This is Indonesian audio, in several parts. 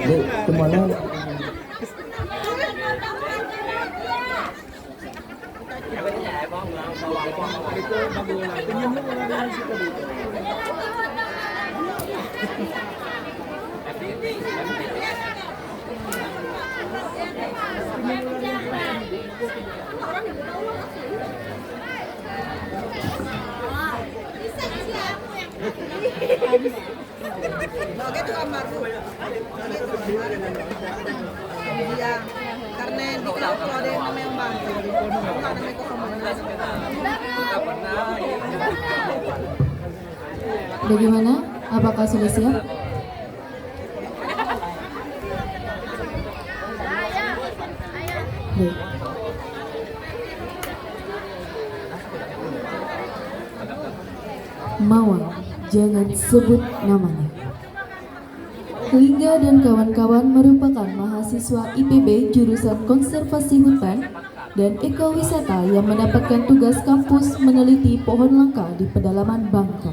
Dek, kemana? Iya, karena di kalau ada yang namanya bantu, Bagaimana? Apakah sudah siap? Baik. Mawang, jangan sebut namanya. Lingga dan kawan-kawan merupakan mahasiswa IPB jurusan Konservasi Hutan dan Ekowisata yang mendapatkan tugas kampus meneliti pohon langka di pedalaman Bangka.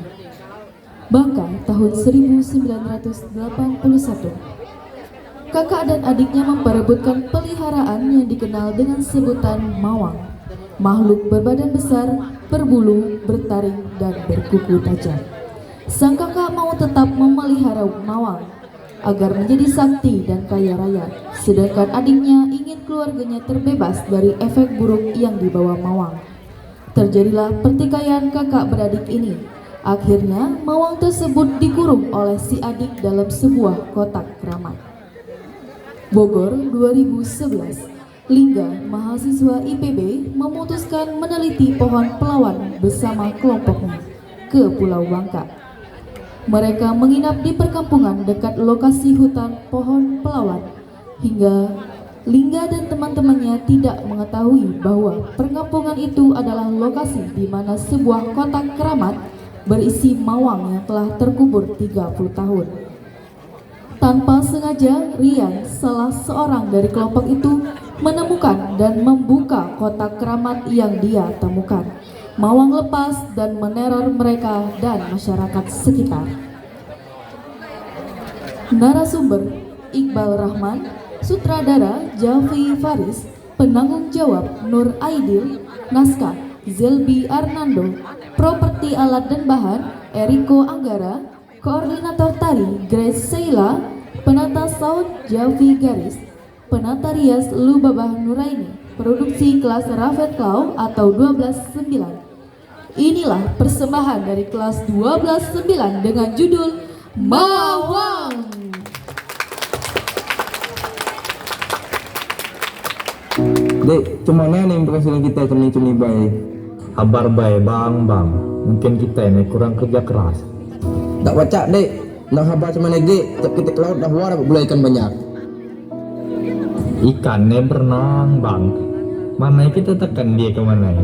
Bangka tahun 1981. Kakak dan adiknya memperebutkan peliharaan yang dikenal dengan sebutan mawang. Makhluk berbadan besar, berbulu, bertaring, dan berkuku tajam. Sang kakak mau tetap memelihara mawang agar menjadi sakti dan kaya raya, sedangkan adiknya ingin keluarganya terbebas dari efek buruk yang dibawa mawang. Terjadilah pertikaian kakak beradik ini. Akhirnya mawang tersebut dikurung oleh si adik dalam sebuah kotak keramat. Bogor 2011. Lingga, mahasiswa IPB, memutuskan meneliti pohon pelawan bersama kelompoknya ke Pulau Bangka. Mereka menginap di perkampungan dekat lokasi hutan pohon pelawan hingga Lingga dan teman-temannya tidak mengetahui bahwa perkampungan itu adalah lokasi di mana sebuah kotak keramat berisi mawang yang telah terkubur 30 tahun. Tanpa sengaja, Rian, salah seorang dari kelompok itu, menemukan dan membuka kotak keramat yang dia temukan. Mawang lepas dan meneror mereka dan masyarakat sekitar. Narasumber Iqbal Rahman, sutradara Jafi Faris, penanggung jawab Nur Aidil, naskah Zelbi Arnando, properti alat dan bahan Eriko Anggara, koordinator tari Grace Sheila, penata sound Jafi Garis, penata rias Lubabah Nuraini, produksi kelas Raffet Cloud atau 12-9. Inilah persembahan dari kelas 12-9 dengan judul Mawang. Dek, cemana nih berhasilan kita cemni-cemni baik? Kabar baik bang, mungkin kita ini kurang kerja keras. Tak baca dek, nak habar cemana dek, tiap kita ke laut dah war boleh ikan banyak. Ikannya berenang bang, mana kita tekan dia ke mana?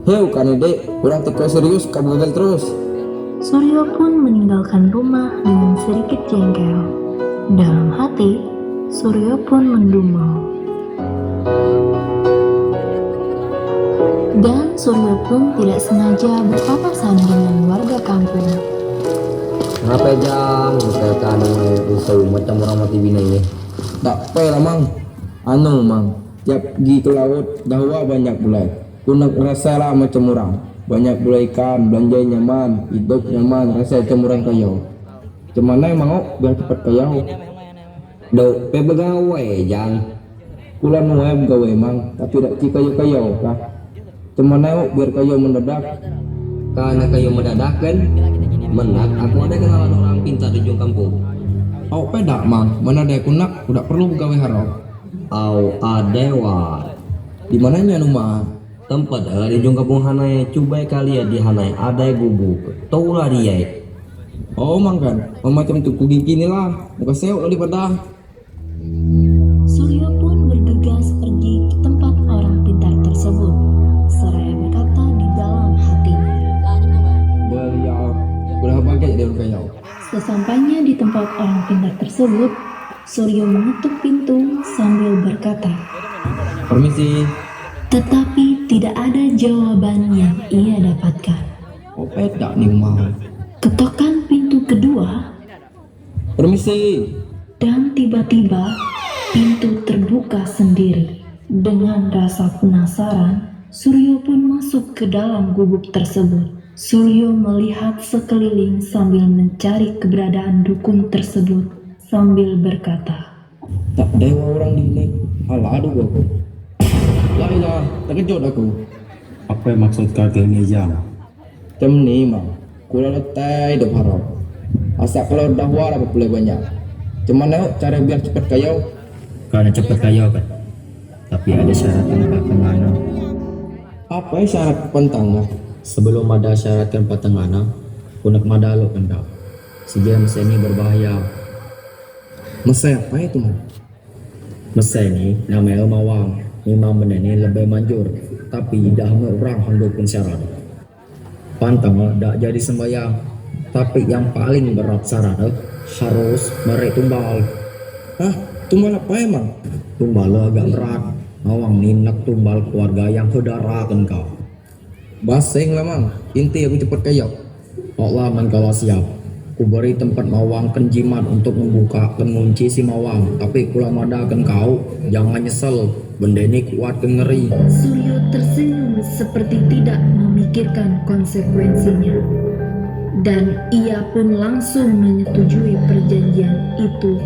Heu kan dek, kurang teka serius kamu gagal terus. Suryo pun meninggalkan rumah dengan sedikit jengkel. Dalam hati, Suryo pun mendumel. Dan Suryo pun tidak sengaja berpapasan dengan warga kampung. Kenapa jang, saya kan usul macam orang mati bina ini. Tak payah lah mang, anu mang, tiap pergi ke laut dah banyak bulai. Kunak rasa lah macam orang, banyak bulai ikan, belanja nyaman, hidup nyaman, rasa macam orang kaya. Cemana emang biar cepat kaya? Dok, pe begawe jang. Kulan nuai begawe mang, tapi tak cik kaya kah? Cemana biar kaya mendadak? Karena kaya mendadak kan? Menak, aku ada kenalan orang pintar di ujung kampung. Oh pedak mang, mana ada kunak, udah perlu begawe harap. Oh adewa. Di mananya rumah? Tempat di ujung kampung Hanai, coba kalian di Hanai ada gubuk, tahu lah dia. Oh mang kan, macam tu kugi kini lah, muka sewa daripada. Suryo pun bergegas pergi ke tempat orang pintar tersebut. Seraya berkata di dalam hatinya, Sesampainya di tempat orang pintar tersebut, Suryo mengetuk pintu sambil berkata, Permisi. tetapi tidak ada jawaban yang ia dapatkan. Opet gak nih mau? Ketokan pintu kedua, Permisi. dan tiba-tiba pintu terbuka sendiri. Dengan rasa penasaran, Suryo pun masuk ke dalam gubuk tersebut. Suryo melihat sekeliling sambil mencari keberadaan dukun tersebut sambil berkata, Tak dewa orang di sini. Alah aduh aku. Lah, terkejut aku. Apa yang maksud kakek ini jam? Macam ni mang. Kula letai hidup harap. Asal kalau dah war apa boleh banyak. Cuman nak cara biar cepat kaya. Karena cepat kaya kan? Tapi ada syarat yang patengana. Apa syarat pentangan? Sebelum ada syarat yang patengana, kunak madalo kan kau. Sejam ini berbahaya. Masa apa itu mang? Masa ini namanya mawang. Memang benda ini lebih manjur, tapi dah orang handukun syarat. Pantang dak jadi sembahyang, tapi yang paling berat syarat harus merek tumbal. Hah? Tumbal apa emang? Tumbal agak berat. Mawang ni nak tumbal keluarga yang saudara kan kau. Basing lah mang. Inti aku cepat kaya. Allah kalau siap. Ku beri tempat mawang kan jimat untuk membuka dan mengunci si mawang. Tapi kula madakan kau, jangan nyesel. Benda ini kuat dan ngeri. Suryo tersenyum seperti tidak memikirkan konsekuensinya. Dan ia pun langsung menyetujui perjanjian itu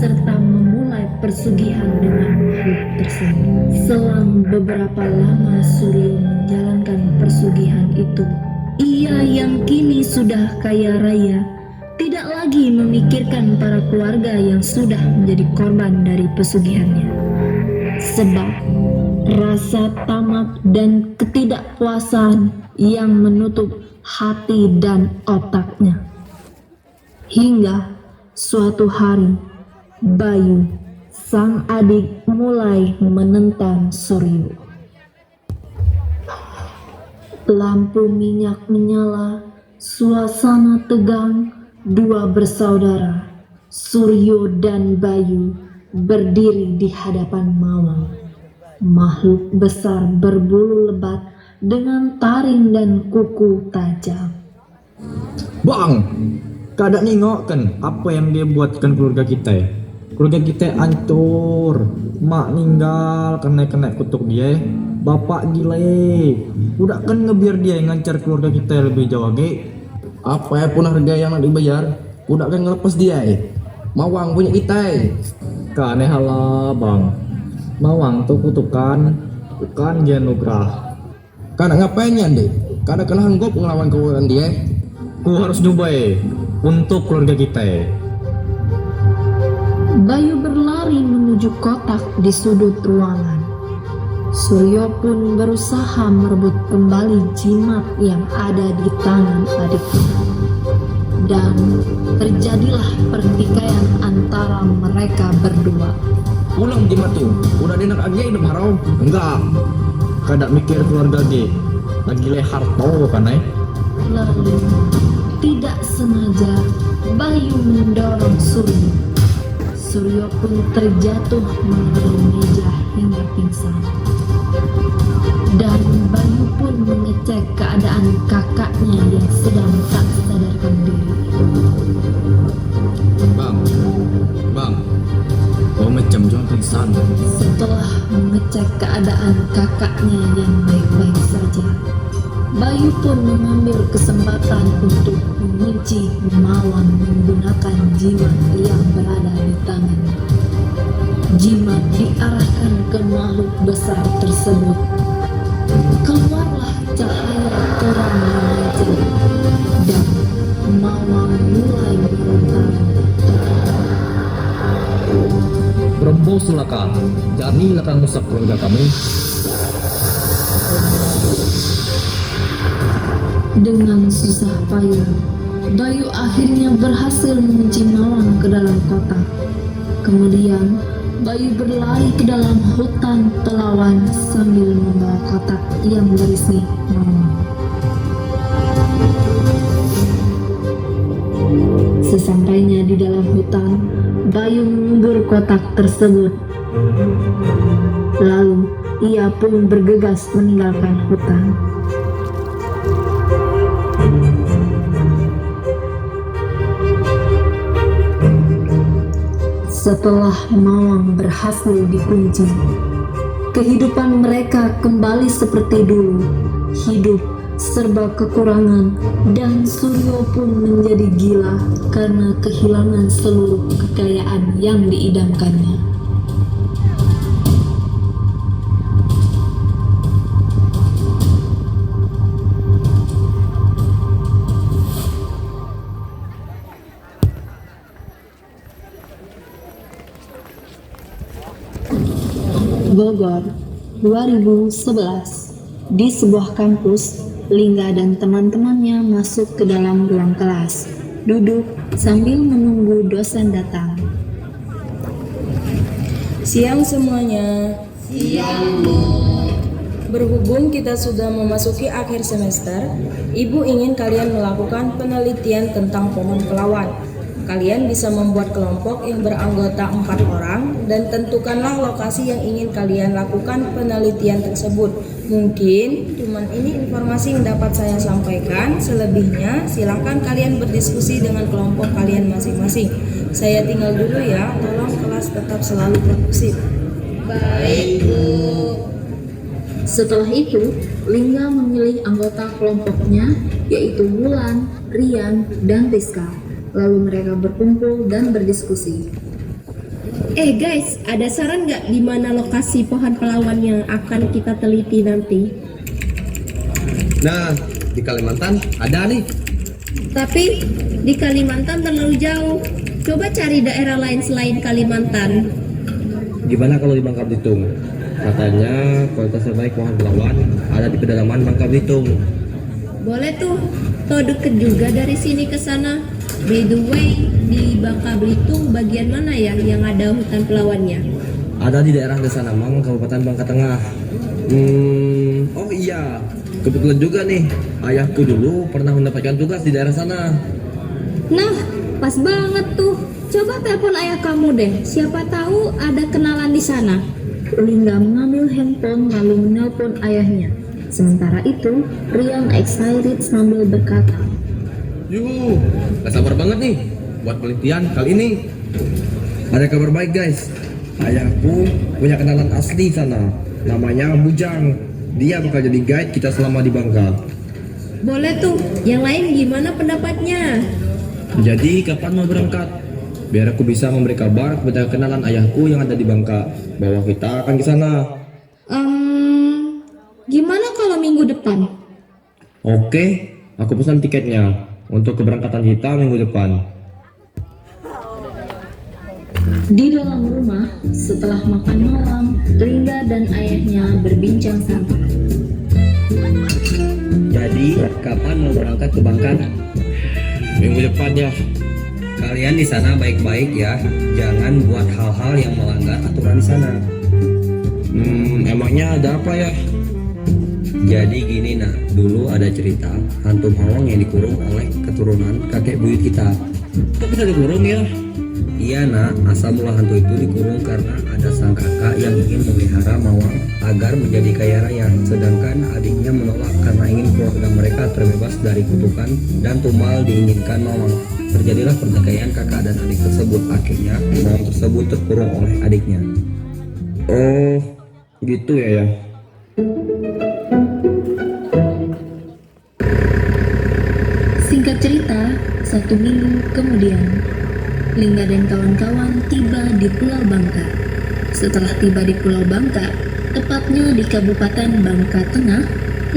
serta memulai persugihan dengan makhluk tersebut. Selang beberapa lama Suryo menjalankan persugihan itu. Ia yang kini sudah kaya raya tidak lagi memikirkan para keluarga yang sudah menjadi korban dari pesugihannya. Sebab rasa tamak dan ketidakpuasan yang menutup hati dan otaknya. Hingga suatu hari, Bayu, sang adik, mulai menentang Suryo. Lampu minyak menyala, suasana tegang. Dua bersaudara, Suryo dan Bayu, berdiri di hadapan Mawang. Makhluk besar berbulu lebat dengan taring dan kuku tajam. Bang, kadang nengok kan apa yang dia buatkan keluarga kita. Keluarga kita hancur. Mak ninggal kena kutuk dia. Bapak gila. Udah kan ngebiar dia yang ngancar keluarga kita lebih jauh lagi. Apa ya pun harga yang nak dibayar, udah kan ngelepas dia Mawang punya kita Keanehan lah bang. Mawang tuh kutukan, bukan dia nugrah. Kan ngapain ya dek? Karena kena hanggop ngelawan kekuatan dia. Ku harus nyoba untuk keluarga kita. Bayu berlari menuju kotak di sudut ruangan. Suryo pun berusaha merebut kembali jimat yang ada di tangan adiknya. Dan terjadilah pertikaian antara mereka berdua. Pulang jimat tuh, udah dia nak agi hidup harau. Enggak, kadang mikir keluarga dia. Lagi lehar tau kan Lalu tidak sengaja Bayu mendorong Suryo. Suryo pun terjatuh mengenai meja hingga pingsan. Dan Bayu pun mengecek keadaan kakaknya yang sedang tak sadarkan diri. Bang, kau macam jangan pingsan. Setelah mengecek keadaan kakaknya yang baik-baik saja, Bayu pun mengambil kesempatan untuk mengunci Mawang menggunakan jimat yang berada di tangannya. Jimat diarahkan ke makhluk besar tersebut. Keluarlah cahaya terang mengajar dan Mawang mulai meronta-ronta. Berembus laka, jani laka ngusak keluarga kami. Dengan susah payah, Bayu akhirnya berhasil mengunci Mawang ke dalam kotak. Kemudian Bayu berlari ke dalam hutan Pelawan sambil membawa kotak yang berisi Mawang. Sesampainya di dalam hutan, Bayu mengubur kotak tersebut. Lalu ia pun bergegas meninggalkan hutan. Setelah Mawang berhasil dikunci, kehidupan mereka kembali seperti dulu. Hidup serba kekurangan dan Suryo pun menjadi gila karena kehilangan seluruh kekayaan yang diidamkannya. Bogor, 2011. Di sebuah kampus, Lingga dan teman-temannya masuk ke dalam ruang kelas, duduk sambil menunggu dosen datang. Siang semuanya. Siang, Bu. Berhubung kita sudah memasuki akhir semester, Ibu ingin kalian melakukan penelitian tentang pohon pelawan. Kalian bisa membuat kelompok yang beranggota 4 orang dan tentukanlah lokasi yang ingin kalian lakukan penelitian tersebut. Mungkin cuman ini informasi yang dapat saya sampaikan. Selebihnya silakan kalian berdiskusi dengan kelompok kalian masing-masing. Saya tinggal dulu ya. Tolong kelas tetap selalu kondusif. Baik, Bu. Setelah itu, Lingga memilih anggota kelompoknya, yaitu Wulan, Rian, dan Rizka. Lalu mereka berkumpul dan berdiskusi. Guys, ada saran nggak di mana lokasi pohon pelawan yang akan kita teliti nanti? Nah, di Kalimantan ada nih. Tapi di Kalimantan terlalu jauh. Coba cari daerah lain selain Kalimantan. Gimana kalau di Bangka Belitung? Katanya kualitas terbaik pohon pelawan ada di pedalaman Bangka Belitung. Boleh tuh. Toh deket juga dari sini ke sana. By the way, di Bangka Belitung bagian mana ya yang ada hutan pelawannya? Ada di daerah Desa Namang, Kabupaten Bangka Tengah. Oh iya, kebetulan juga nih, ayahku dulu pernah mendapatkan tugas di daerah sana. Nah, pas banget tuh. Coba telepon ayah kamu deh. Siapa tahu ada kenalan di sana. Lingga mengambil handphone lalu menelpon ayahnya. Sementara itu, Rian excited sambil berkata, Yuhu, gak sabar banget nih buat penelitian kali ini. Ada kabar baik guys. Ayahku punya kenalan asli sana. Namanya Bujang. Dia bakal jadi guide kita selama di Bangka. Boleh tuh. Yang lain gimana pendapatnya? Jadi kapan mau berangkat? Biar aku bisa memberi kabar kepada kenalan ayahku yang ada di Bangka bahwa kita akan ke sana. Gimana kalau minggu depan? Oke, aku pesan tiketnya untuk keberangkatan kita minggu depan. di dalam rumah, setelah makan malam, Lingga dan ayahnya berbincang santai. Jadi, kapan mau berangkat ke Bangka? Minggu depan ya. Kalian di sana baik-baik ya. Jangan buat hal-hal yang melanggar aturan di sana. Emangnya ada apa ya? Jadi gini nak, dulu ada cerita hantu Mawang yang dikurung oleh keturunan kakek buyut kita. Kok bisa dikurung ya? Iya nak, asal mula hantu itu dikurung karena ada sang kakak yang ingin memelihara Mawang agar menjadi kaya raya. Sedangkan adiknya menolak karena ingin keluarga mereka terbebas dari kutukan dan tumbal diinginkan Mawang. Terjadilah pertikaian kakak dan adik tersebut. Akhirnya Mawang tersebut terkurung oleh adiknya. Oh, gitu ya. Singkat cerita, 1 minggu kemudian, Lingga dan kawan-kawan tiba di Pulau Bangka. Setelah tiba di Pulau Bangka, tepatnya di Kabupaten Bangka Tengah,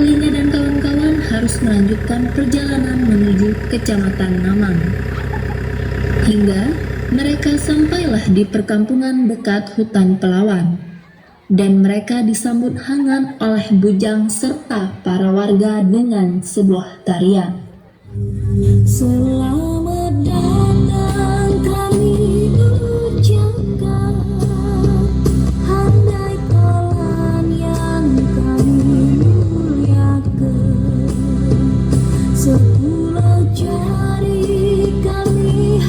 Lingga dan kawan-kawan harus melanjutkan perjalanan menuju Kecamatan Namang. Hingga mereka sampailah di perkampungan dekat hutan Pelawan. Dan mereka disambut hangat oleh Bujang serta para warga dengan sebuah tarian. Selamat datang kami ucapkan, handai kawan yang kami muliakan, sepulau jari kami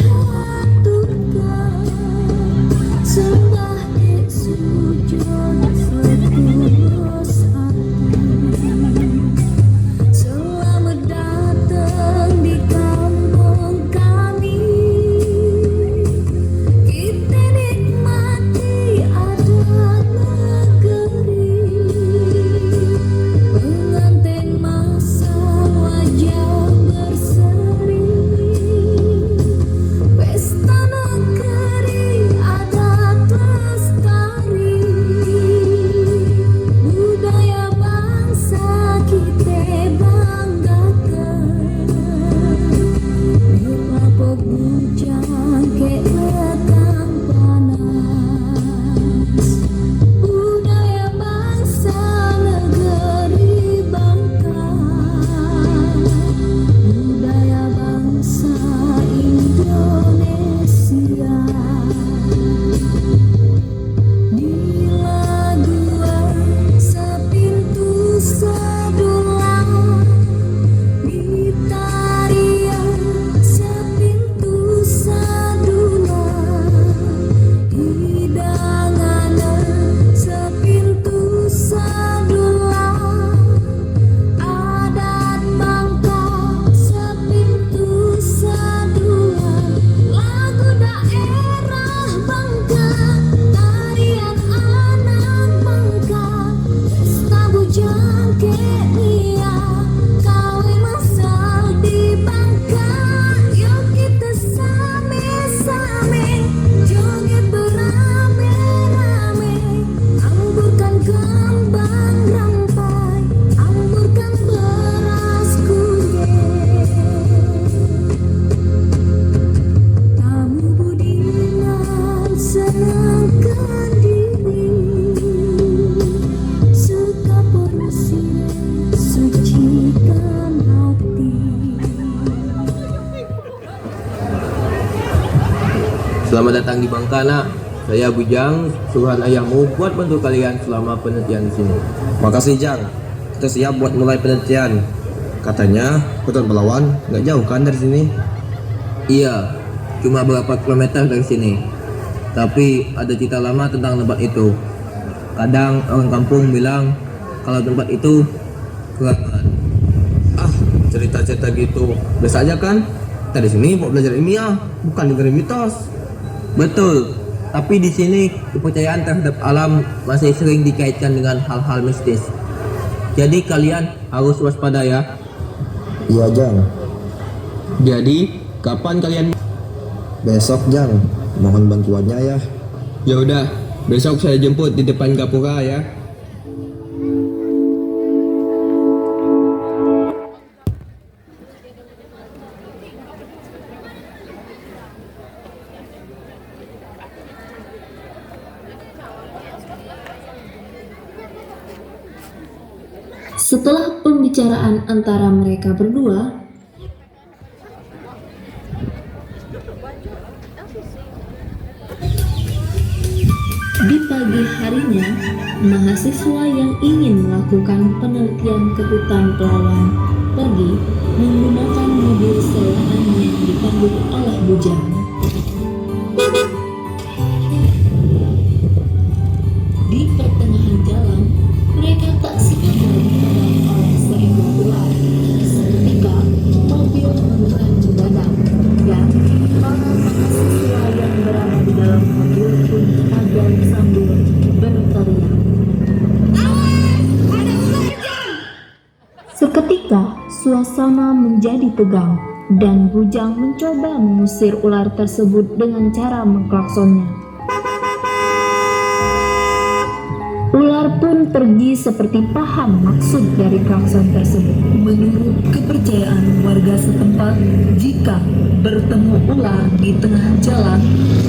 Selamat datang di Bangka, nak. Saya Bujang, suruhan ayahmu buat bantu kalian selama penelitian di sini. Makasih Jang. Kita siap buat mulai penelitian. Katanya hutan Pelawan nggak jauh kan dari sini? Iya, cuma beberapa kilometer dari sini. Tapi ada cerita lama tentang tempat itu. Kadang orang kampung bilang kalau tempat itu keramat. Ah, cerita-cerita gitu biasa aja kan? Kita di sini mau belajar ilmiah, bukan dengerin mitos. Betul, tapi di sini kepercayaan terhadap alam masih sering dikaitkan dengan hal-hal mistis. Jadi kalian harus waspada ya. Iya Jang. Jadi kapan kalian? Besok Jang. Mohon bantuannya ya. Ya udah, besok saya jemput di depan Gapura ya. Setelah pembicaraan antara mereka berdua, di pagi harinya, mahasiswa yang ingin melakukan penelitian ke hutan Pelawan pergi menggunakan mobil sewaan yang dipandu oleh Bujang. Di pertengahan jalan, mereka tak sengaja dihadang oleh seekor ular. Seketika, mobil mengerem mendadak dan para mahasiswa yang berada di dalam mobil pun kaget sambil berteriak. Seketika, suasana menjadi tegang dan Bujang mencoba mengusir ular tersebut dengan cara mengklaksonnya. Ular pun pergi seperti paham maksud dari klakson tersebut. Menurut kepercayaan warga setempat, jika bertemu ular di tengah jalan,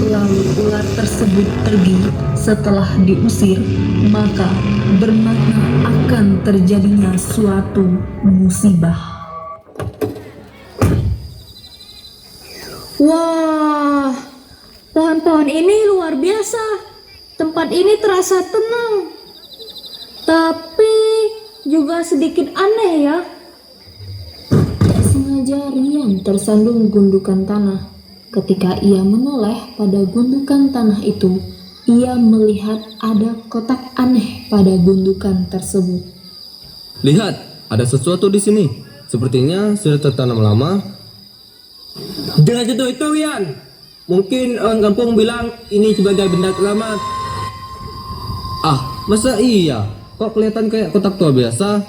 lalu ular tersebut pergi setelah diusir, maka bermakna akan terjadinya suatu musibah. Wah, pohon-pohon ini luar biasa. Tempat ini terasa tenang, tapi juga sedikit aneh ya. Tak sengaja Rian tersandung gundukan tanah. Ketika ia menoleh pada gundukan tanah itu, ia melihat ada kotak aneh pada gundukan tersebut. Lihat, ada sesuatu di sini. Sepertinya sudah tertanam lama. Jangan jatuh itu, Rian. Mungkin orang kampung bilang ini sebagai benda keramat. Ah, masa iya? Kok kelihatan kayak kotak tua biasa?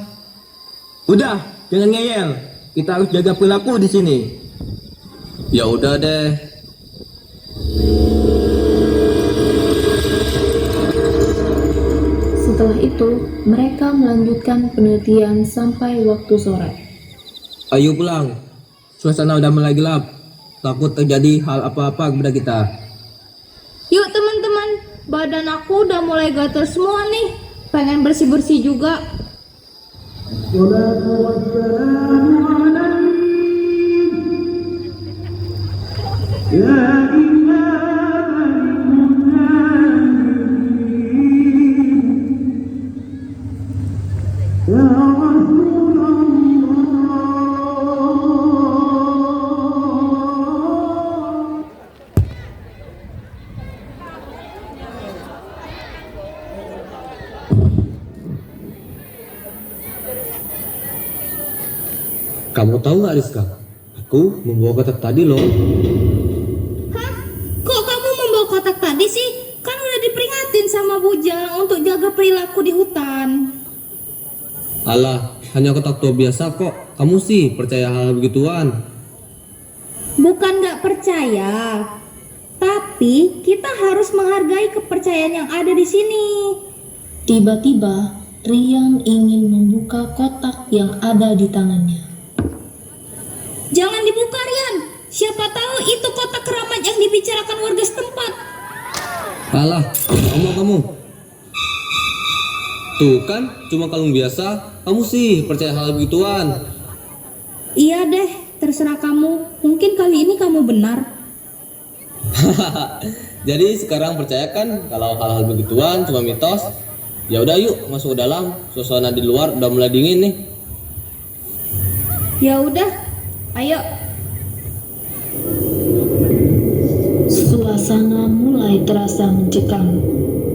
Udah, jangan ngeyel. Kita harus jaga perilaku di sini. Ya udah deh. Setelah itu, mereka melanjutkan penelitian sampai waktu sore. Ayo pulang. Suasana udah mulai gelap. Takut terjadi hal apa-apa kepada kita. Yuk teman-teman, badan aku udah mulai gatel semua nih. Pengen bersih-bersih juga. Kamu tahu nggak Rizka? Aku membawa kotak tadi loh. Hah? Kok kamu membawa kotak tadi sih? Kan udah diperingatin sama Bujang untuk jaga perilaku di hutan. Alah, hanya kotak tua biasa kok. Kamu sih percaya hal begituan? Bukan nggak percaya, tapi kita harus menghargai kepercayaan yang ada di sini. Tiba-tiba, Rian ingin membuka kotak yang ada di tangannya. Jangan dibuka, Rian. Siapa tahu itu kotak keramat yang dibicarakan warga setempat. Alah, kamu. Tuh kan, cuma kalung biasa. Kamu sih percaya hal begituan. Iya deh, terserah kamu. Mungkin kali ini kamu benar. Jadi sekarang percayakan kalau hal-hal begituan cuma mitos. Ya udah yuk masuk ke dalam. Suasana di luar udah mulai dingin nih. Ya udah, ayo. Suasana mulai terasa mencekam.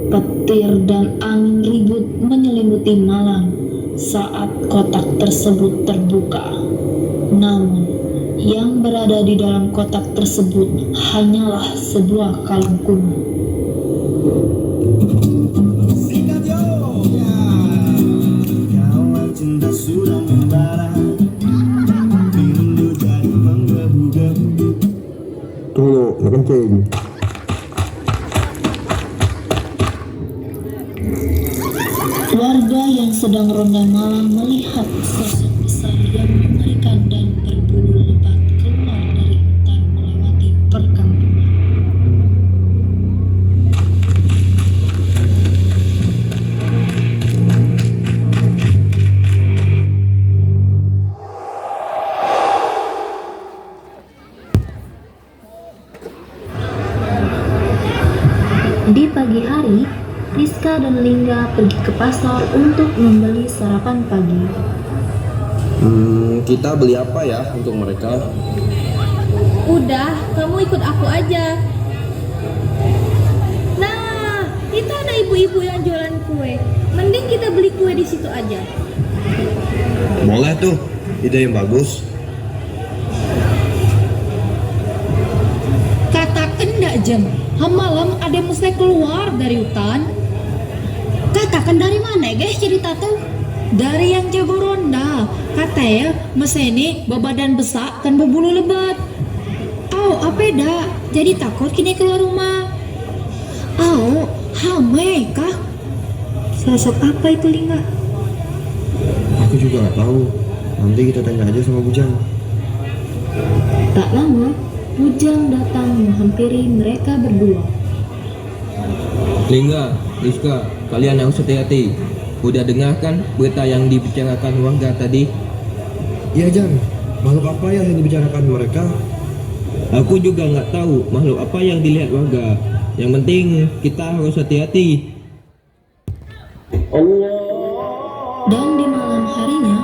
Petir dan angin ribut menyelimuti malam saat kotak tersebut terbuka. Namun, yang berada di dalam kotak tersebut hanyalah sebuah kalung kuno. Tunggu, ya kencing. Warga yang sedang ronda malam melihat sosok besar yang mengerikan dan berbulu lebat keluar dari hutan melewati perkampungan. Di pagi hari, Rizka dan Lingga pergi ke pasar untuk membeli sarapan pagi. Kita beli apa ya untuk mereka? Udah, kamu ikut aku aja. Nah, itu ada ibu-ibu yang jualan kue. Mending kita beli kue di situ aja. Boleh tuh, ide yang bagus. Katakan ndak Jem, malam ada mesti keluar dari hutan. Katakan dari mana guys cerita tuh? Dari yang jago ronda. Katanya mesti ini babadan besar kan berbulu lebat. Apa dah? Jadi takut kini keluar rumah. Hamai kah? Sosok apa itu Lingga? Aku juga nggak tahu. Nanti kita tanya aja sama Bujang. Tak lama, Bujang datang menghampiri mereka berdua. Lingga, Rizka, kalian harus hati-hati. Udah dengar kan berita yang dibicarakan warga tadi? Iya Jang, makhluk apa yang dibicarakan mereka? Aku juga nggak tahu makhluk apa yang dilihat warga. Yang penting kita harus hati-hati. Dan di malam harinya,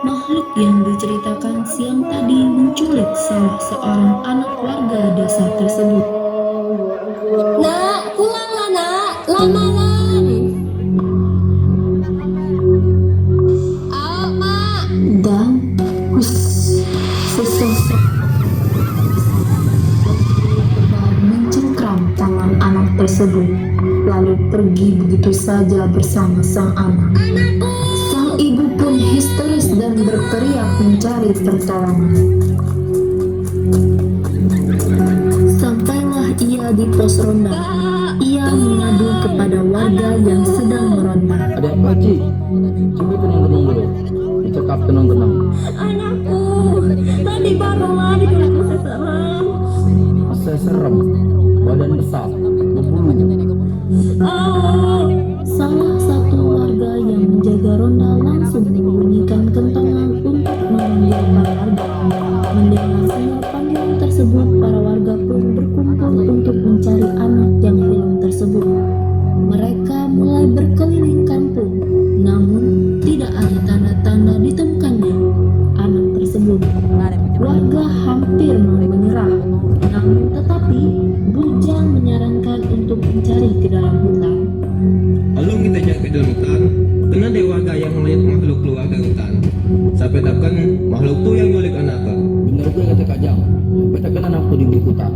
makhluk yang diceritakan siang tadi menculik salah seorang anak warga desa tersebut. Nak, pulanglah nak, lama-lama. Mak. Dan sesosok mencengkram tangan anak tersebut, lalu pergi begitu saja bersama sang anak. Sang ibu pun histeris dan berteriak mencari pertolongan. Sampailah ia di pos ronda. Ia mengadu kepada warga yang sedang meronda. Ada apa Ci? Coba tenang-tenang dulu. Cekap tenang-tenang. Anakku, tadi barulah dibilang masa serem. Masa serem, badan besar, berbulu. Salah satu warga yang menjaga ronda langsung membunyikan kentongan untuk memanggil para warga. Mendengar sinyal panggilan tersebut, para warga pun berkumpul untuk mencari anak yang hilang tersebut. Mereka mulai berkeliling kampung, namun tidak ada tanda-tanda ditemukannya anak tersebut. Warga hampir mau menyerah, namun tetapi Bujang menyarankan untuk mencari ke dalam hutan. Lalu kita cari ke dalam hutan. Kena ada warga yang melihat makhluk keluar dari hutan. Sampai takkan makhluk tuh yang nyulik anak kan? Benar tuh yang kata Kak Jang. Kita kan anak tuh di hutan.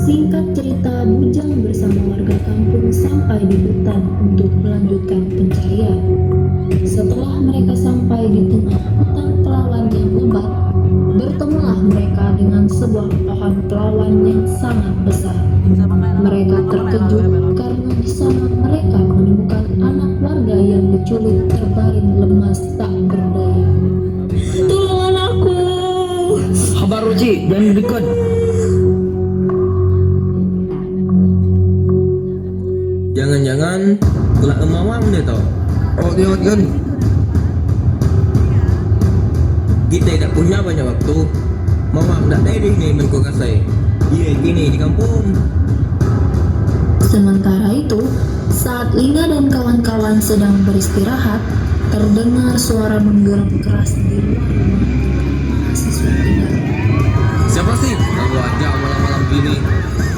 Singkat cerita, Bujang bersama warga kampung sampai di hutan untuk melanjutkan pencarian. Setelah mereka sampai di tengah hutan pelawan yang lebat, bertemulah mereka dengan sebuah pohon pelawan yang sangat besar. Mereka terkejut karena di sana mereka menemukan anak warga yang diculik terbaring lemas tak berdaya. Tolong anakku! Kabar Ci, jangan dekat. Jangan-jangan kelak emawang deh tau. Oh dia kan. Kita tidak punya banyak waktu. Mawang tak ada nih menko kasai. Iya, gini di kampung. Sementara itu, saat Lingga dan kawan-kawan sedang beristirahat, terdengar suara menggeram keras di luar rumah mahasiswa tinggal. Siapa sih? Ganggu aja malam-malam gini.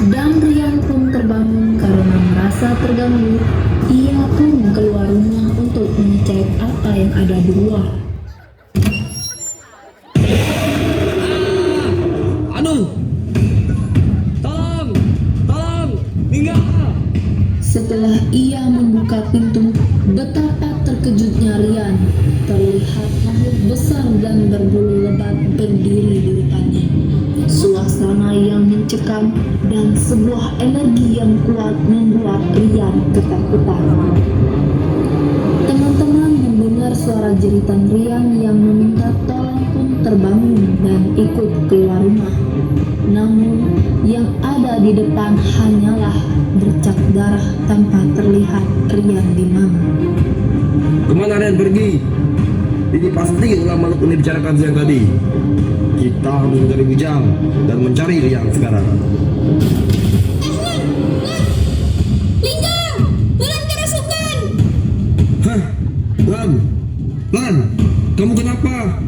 Dan Rian pun terbangun karena merasa terganggu. Ia pun keluar rumah untuk mengecek apa yang ada di luar. Aduh! Tolong! Lingga! Setelah ia membuka pintu, betapa terkejutnya Rian. Terlihat makhluk besar dan berbulu lebat berdiri di depannya. Suasana yang mencekam dan sebuah energi yang kuat membuat Rian ketakutan. Teman-teman mendengar suara jeritan Rian yang meminta tolong pun terbangun dan ikut keluar rumah. Namun yang ada di depan hanyalah bercak darah tanpa terlihat Rian di mana. Kemana Rian pergi? Ini pasti ulah makhluk ini bicarakan siang tadi. Kita harus mencari Bujang dan mencari Rian sekarang. Lingga, Lan kerasukan. Hah? Lan, kamu kenapa?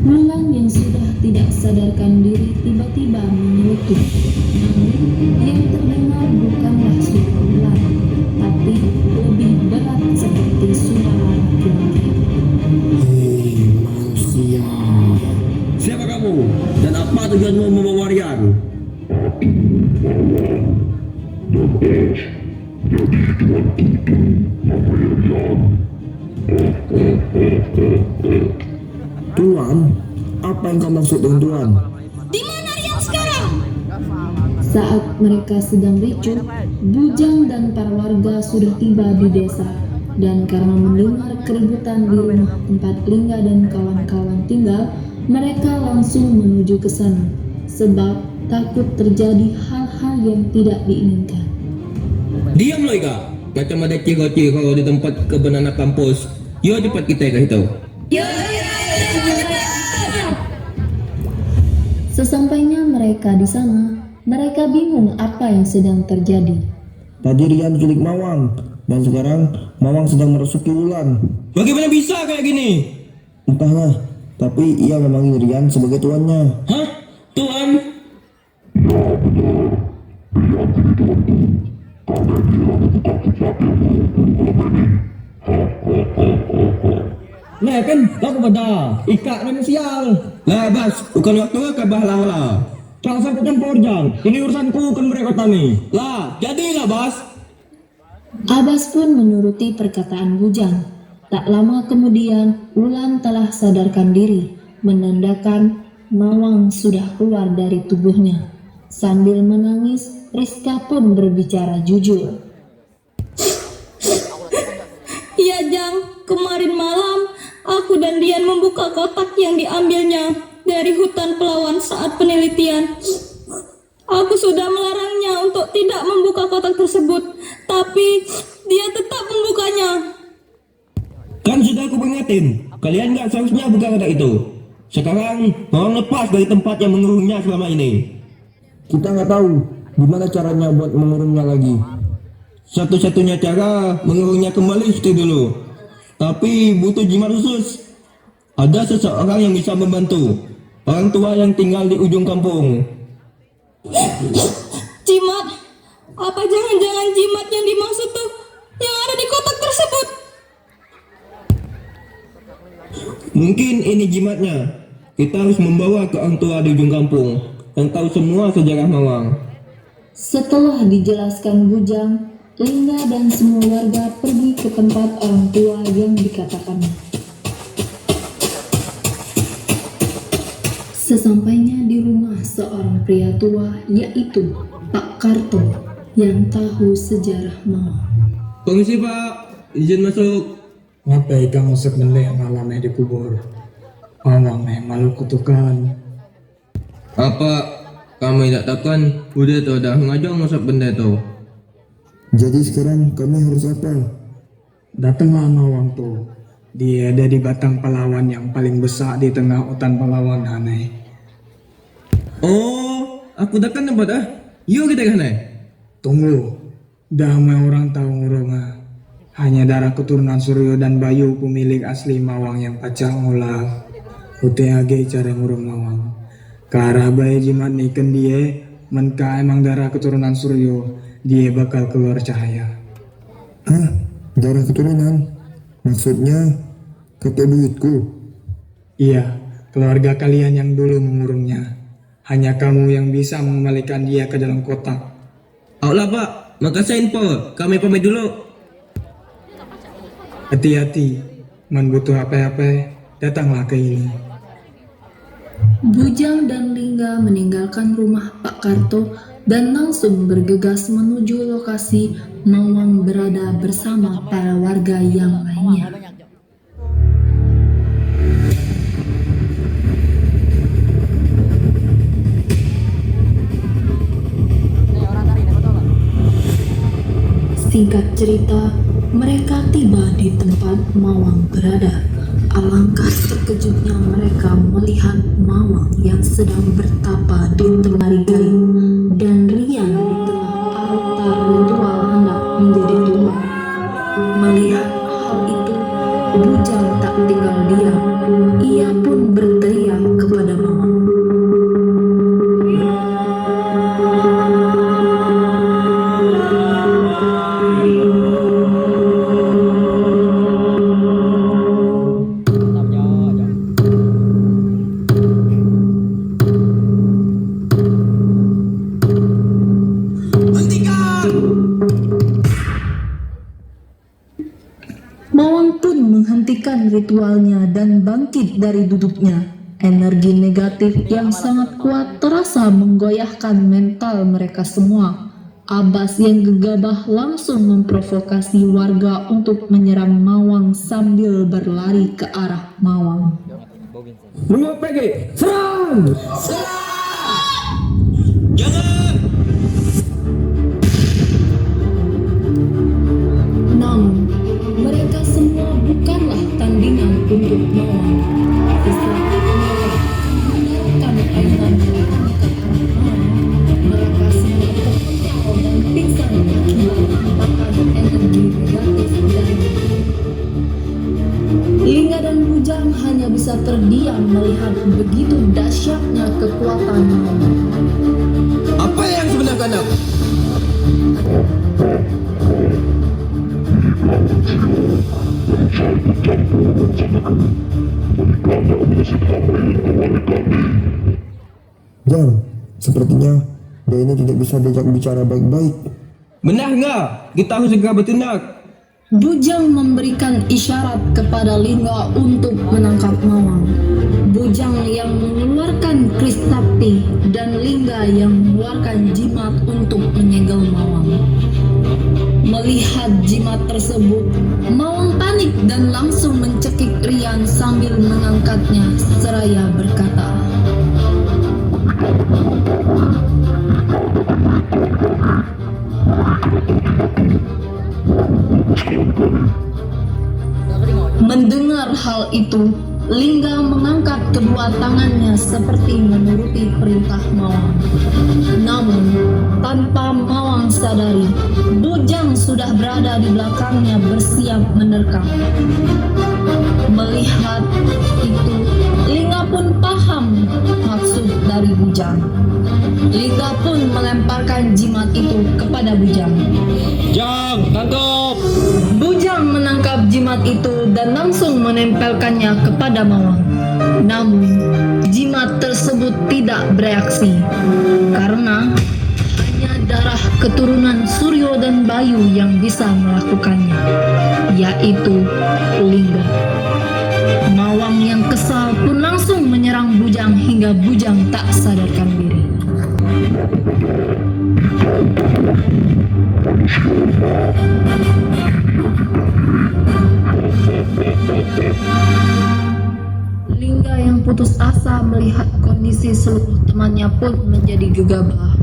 Wulan yang sudah tidak sadarkan diri tiba-tiba menyelutup. Namun yang terdengar bukanlah suara Wulan, tapi lebih berat seperti suara laki-laki. Manusia. Siapa kamu? Dan apa tujuanmu membawa Rian? Tuan, apa yang kau maksud dengan Tuan? Di mana Rian sekarang? Saat mereka sedang ricuh, Bujang dan para warga sudah tiba di desa. Dan karena mendengar keributan di rumah tempat Lingga dan kawan-kawan tinggal, mereka langsung menuju ke sana. Sebab takut terjadi hal-hal yang tidak diinginkan. Diam lo Ika. Macam ada cikgu kalau di tempat kebun anak kampus. Yo cepat kita kasih tahu. Sesampainya mereka di sana, mereka bingung apa yang sedang terjadi. Tadi Rian culik Mawang, dan sekarang Mawang sedang merasuki Wulan. Bagaimana bisa kayak gini? Entahlah, tapi ia memanggil Rian sebagai tuannya. Hah? Tuan? Nah kan, aku pada Ika nama sial. Lah Bas, bukan waktu ke bahala. Jangan sampai campur Jang. Ini urusanku kan mereka tani. Lah, jadilah Bas. Abbas pun menuruti perkataan Bujang. Tak lama kemudian, Wulan telah sadarkan diri, menandakan Mawang sudah keluar dari tubuhnya. Sambil menangis, Rizka pun berbicara jujur. Iya Jang, kemarin malam aku dan Rian membuka kotak yang diambilnya dari hutan Pelawan saat penelitian. Aku sudah melarangnya untuk tidak membuka kotak tersebut, tapi dia tetap membukanya. Kan sudah aku peringatin, kalian gak seharusnya buka kotak itu. Sekarang mohon lepas dari tempat yang mengurungnya selama ini. Kita nggak tahu gimana caranya buat mengurungnya lagi. Satu-satunya cara mengurungnya kembali seperti dulu. Tapi butuh jimat khusus. Ada seseorang yang bisa membantu. Orang tua yang tinggal di ujung kampung. Jimat? Apa jangan-jangan jimat yang dimaksud tuh yang ada di kotak tersebut? Mungkin ini jimatnya. Kita harus membawa ke orang tua di ujung kampung yang tahu semua sejarah Mawang. Setelah dijelaskan Bujang, Lingga dan semua warga pergi ke tempat orang tua yang dikatakannya. Sesampainya di rumah seorang pria tua, yaitu Pak Karto, yang tahu sejarah Mawang. Permisi Pak, izin masuk. Ngapain kamu masuk benda yang malamnya dikubur? Mawang malu kutukan. Apa kamu tidak takkan? Udah tuh dah ngajong masuk benda tuh. Jadi sekarang kami harus apa? Datanglah Mawang tuh. Dia ada di batang pahlawan yang paling besar di tengah hutan pahlawan aneh. Oh, Aku takkan tempat ah. Yuk kita ke sana. Tunggu, damai orang tahu ngurunga. Hanya darah keturunan Suryo dan Bayu pemilik asli Mawang yang pacang olah. UTAG cara ngurung Mawang. Karah bayi jimat niken dia, menka emang darah keturunan Suryo, dia bakal keluar cahaya. Hah? Darah keturunan? Maksudnya kakek buyutku? Iya, keluarga kalian yang dulu mengurungnya. Hanya kamu yang bisa mengembalikan dia ke dalam kotak. Ayolah Pak, makasih info. Kami pamit dulu. Hati-hati, man butuh apa-apa, datanglah ke ini. Bujang dan Lingga meninggalkan rumah Pak Karto dan langsung bergegas menuju lokasi Mawang berada bersama para warga yang lainnya. Singkat cerita, mereka tiba di tempat Mawang berada. Alangkah terkejutnya mereka melihat Mawang yang sedang bertapa di lemari kayu dan riang di tengah altar ritual hendak menjadi tumbal. Melihat hal itu, Bujang tak tinggal diam. Ia pun berteriak kepada Mawang. Mawang pun menghentikan ritualnya dan bangkit dari duduknya. Energi negatif yang sangat kuat terasa menggoyahkan mental mereka semua. Abbas yang gegabah langsung memprovokasi warga untuk menyerang Mawang sambil berlari ke arah Mawang. Menguap pergi! Serang! Jangan! Namun, mereka semua bukanlah tandingan untuk Mawang. Setelah mendaratkan ayunan mereka semua terpental dan pingsan akibat makan energi negatif dari Lingga dan Bujang hanya bisa terdiam melihat begitu dahsyatnya kekuatan Mawang. Apa yang sebenarnya nak? Jang, sepertinya dia ini tidak bisa diajak bicara baik-baik. Benar nggak? Kita harus segera bertindak. Bujang memberikan isyarat kepada Lingga untuk menangkap Mawang. Bujang yang mengeluarkan kris sakti dan Lingga yang mengeluarkan jimat untuk menyegel Mawang. Melihat jimat tersebut, Mawang panik dan langsung mencekik Rian sambil mengangkatnya seraya berkata, mendengar hal itu, Lingga mengangkat kedua tangannya seperti menuruti perintah Mawang. Namun, tanpa Mawang sadari, Bujang sudah berada di belakangnya bersiap menerkam. Melihat itu, Lingga pun paham maksud dari Bujang. Lingga pun melemparkan jimat itu kepada Bujang. Jang, tangkap! Bujang menangkap jimat itu dan langsung menempelkannya kepada Mawang. Namun, jimat tersebut tidak bereaksi karena hanya darah keturunan Suryo dan Bayu yang bisa melakukannya, yaitu Lingga. Mawang yang kesal pun langsung menyerang Bujang hingga Bujang tak sadarkan diri. Lingga yang putus asa melihat kondisi seluruh temannya pun menjadi gegabah.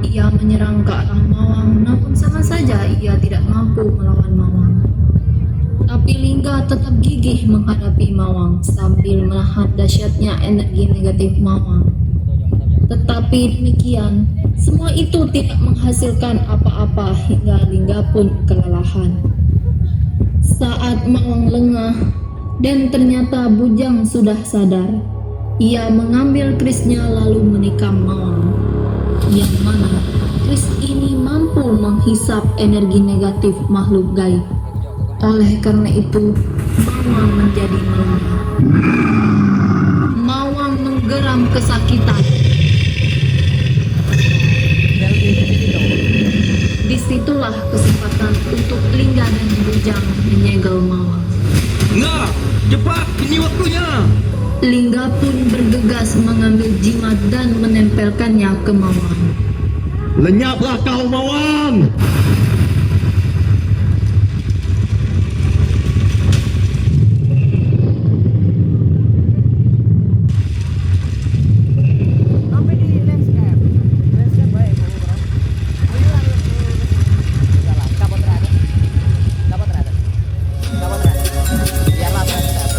Ia menyerang ke arah Mawang, namun sama saja ia tidak mampu melawan Mawang. Tapi Lingga tetap gigih menghadapi Mawang sambil menahan dahsyatnya energi negatif Mawang. Tetapi demikian, semua itu tidak menghasilkan apa-apa hingga Lingga pun kelelahan. Saat Mawang lengah dan ternyata Bujang sudah sadar, ia mengambil kerisnya lalu menikam Mawang, yang mana keris ini mampu menghisap energi negatif makhluk gaib. Oleh karena itu, Mawang menjadi melemah. Mawang menggeram kesakitan. Disitulah kesempatan untuk Lingga dan Bujang menyegel Mawang. Enggak, cepat, ini waktunya. Lingga pun bergegas mengambil jimat dan menempelkannya ke Mawang. Lenyaplah kau, Mawang. Sampai di landscape. Landscape baik, bro. Jalan, dapat rada. Biarlah landscape.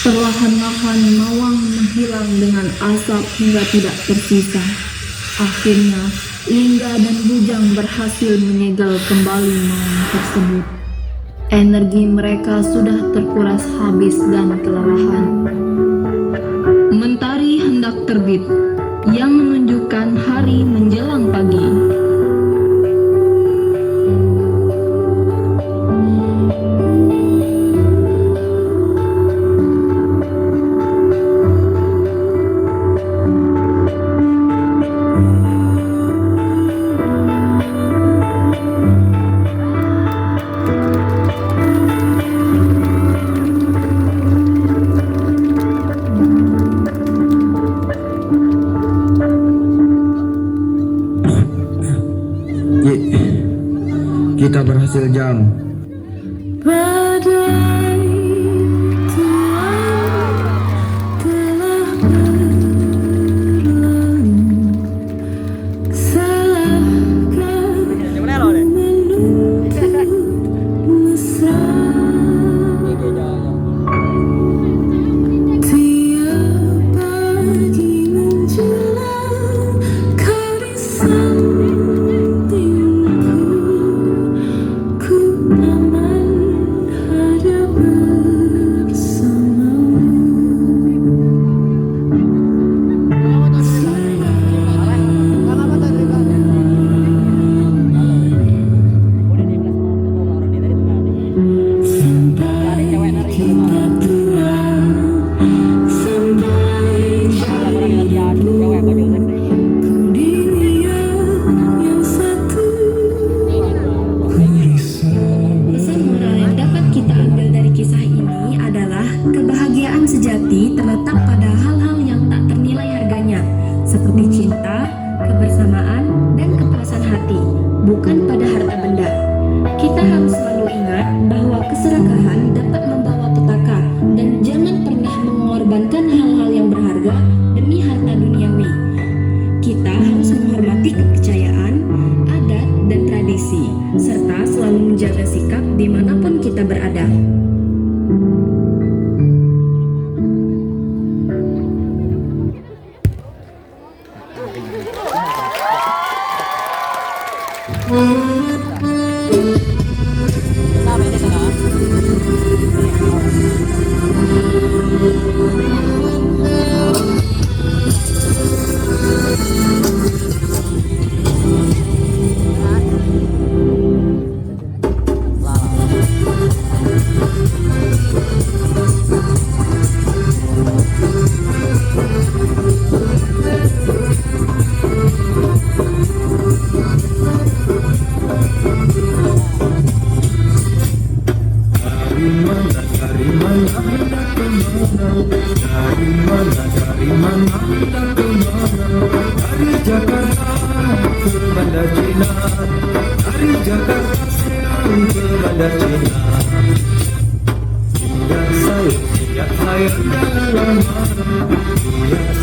Perlahan-lahan Mawang menghilang dengan asap hingga tidak tersisa. Akhirnya, Lingga dan Bujang berhasil menyegel kembali Mawang tersebut. Energi mereka sudah terkuras habis dan kelelahan. Mentari hendak terbit, yang menunjukkan hari menjelang pagi. Kita berhasil, Jang. Pesan moral yang dapat kita ambil dari kisah ini adalah kebahagiaan sejati terletak pada hal-hal yang tak ternilai harganya, seperti cinta, kebersamaan, dan kepuasan hati, bukan pada harta benda. Kita harus selalu ingat bahwa keserakahan dapat membawa petaka, dan jangan pernah mengorbankan hal-hal yang berharga demi harta duniawi. Kita harus menghormati kepercayaan, adat, dan tradisi, serta selalu menjaga sikap dimanapun kita berada. Bandar Cina, dari Jakarta Serang ke Bandar Cina. Siap saya jangan lama,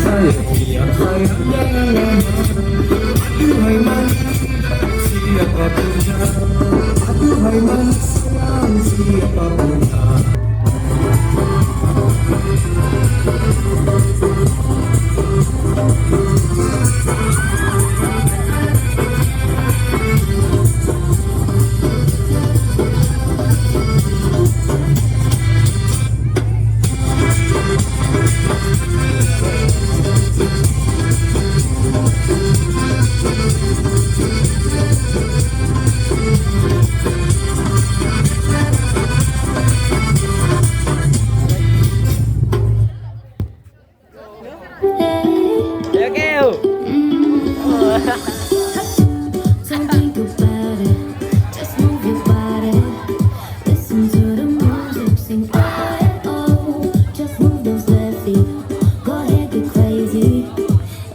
siap saya jangan lama. Aduhai manis siapa punya, aduhai manis sayang siapa punya. Don't think about it, just move your body. Listen to the music, sing oh, oh. Just move those left feet, go ahead, get crazy.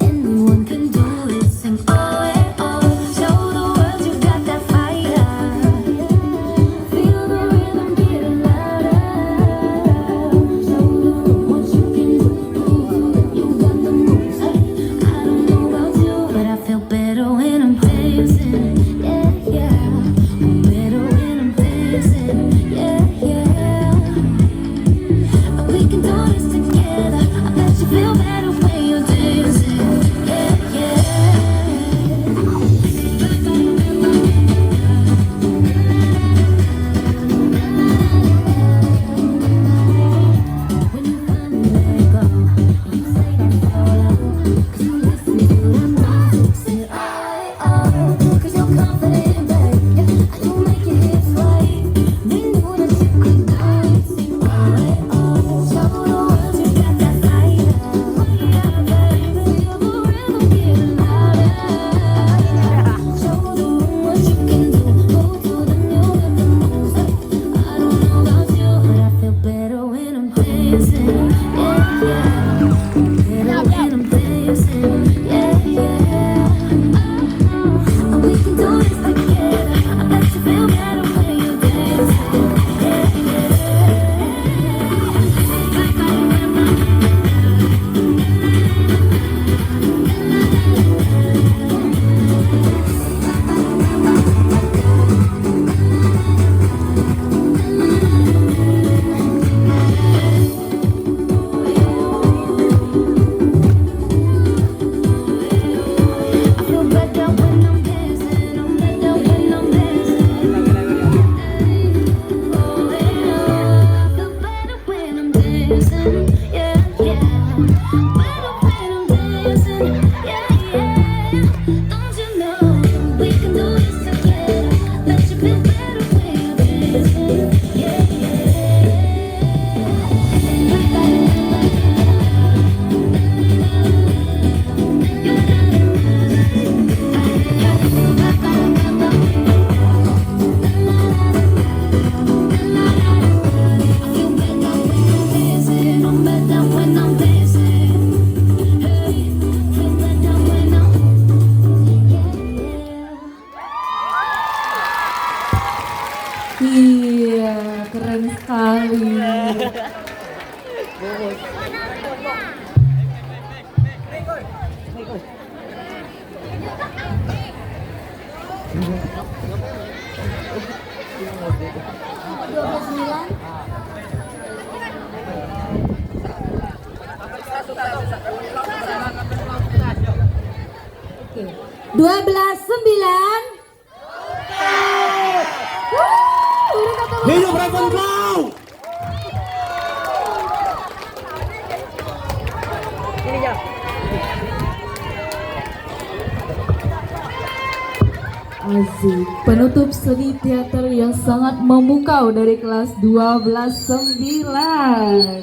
Anyone can do it, sing oh, oh. Show the world you got that fire. Feel the rhythm getting louder. Show them what you can do, you got the moves. I don't know about you, but I feel better when I'm dancing. Yeah, yeah. I'm better when I'm dancing. Yeah, yeah. And we can do this together. I bet you feel better when you're dancing. Yeah, yeah. When you finally let go, you say that's all out. 'Cause you listen to the music, say oh, oh. 'Cause you're confident, babe. Yeah, and you make your hips right. They knew that you could do it, sing oh, oh. Show the world you got that fire. Yeah, baby, feel the rhythm getting louder. Show the room what you can do. Move to the music, the moves. I don't know about you, but I feel better when I'm dancing. Yeah, yeah. Better when I'm dancing. Yeah, yeah. And we can do this together. I bet you feel better when you're dancing. Yeah, yeah. I feel better when I'm dancing. I'm better when I'm dancing. Oh, yeah. I feel better when I'm dancing. Yeah, yeah. Better when I'm dancing. Yeah, yeah. Don't you know we can do this together? Bet you feel better when you're dancing. Yeah, yeah. I'm better when I'm dancing. Hey, feel better when I'm Iya, keren sekali. Oke. 12-9. Hidup Ravenclaw! Asik. Penutup seni teater yang sangat memukau dari kelas 12-9.